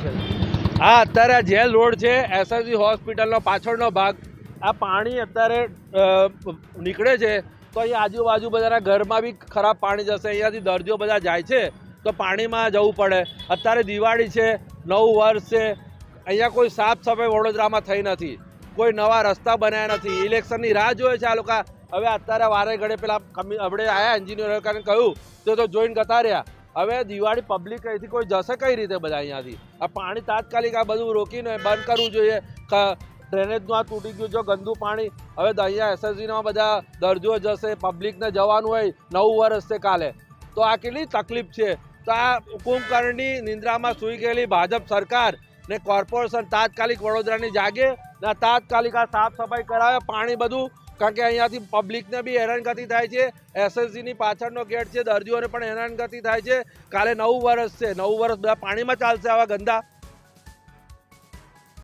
અત્યારે jail road છે, SSG હોસ્પિટલનો પાછળનો ભાગ, આ પાણી અત્યારે નીકળે છે તો અહીં આજુબાજુ બધાના ઘરમાં બી ખરાબ પાણી જશે. અહીંયાથી દર્દીઓ બધા જાય છે તો પાણીમાં જવું પડે. અત્યારે દિવાળી છે, નવું વર્ષ છે, અહીંયા કોઈ સાફ સફાઈ વડોદરામાં થઈ નથી, કોઈ નવા રસ્તા બનાવ્યા નથી. ઇલેક્શનની રાહ જોવે છે આ લોકો. હવે અત્યારે વારે ઘડે પેલા આપણે આવ્યા એન્જિનિયર કહ્યું તો જોઈને જતા રહ્યા. હવે દિવાળી પબ્લિક અહીંથી કોઈ જશે કઈ રીતે બધા અહીંયાથી? આ પાણી તાત્કાલિક આ બધું રોકીને બંધ કરવું જોઈએ. ડ્રેનેજનું આ તૂટી ગયું જો ગંદુ પાણી. હવે અહીંયા એસએસજીમાં બધા દર્દીઓ જશે, પબ્લિકને જવાનું હોય, નવું વર્ષ છે કાલે, તો આ કેટલી તકલીફ છે. તો આ કુંભકર્ણની નિંદ્રામાં સૂઈ ગયેલી ભાજપ સરકાર ને કોર્પોરેશન તાત્કાલિક વડોદરાની જાગે ને તાત્કાલિક આ સાફ સફાઈ કરાવે, પાણી બધું. કારણ કે અહીંયાથી પબ્લિકને બી હેરાનગતિ થાય છે, એસએસજીની પાછળનો ગેટ છે, દર્દીઓને પણ હેરાનગતિ થાય છે. કાલે નવું વર્ષ છે, નવું વર્ષ બધા પાણીમાં ચાલશે આવા ગંદા.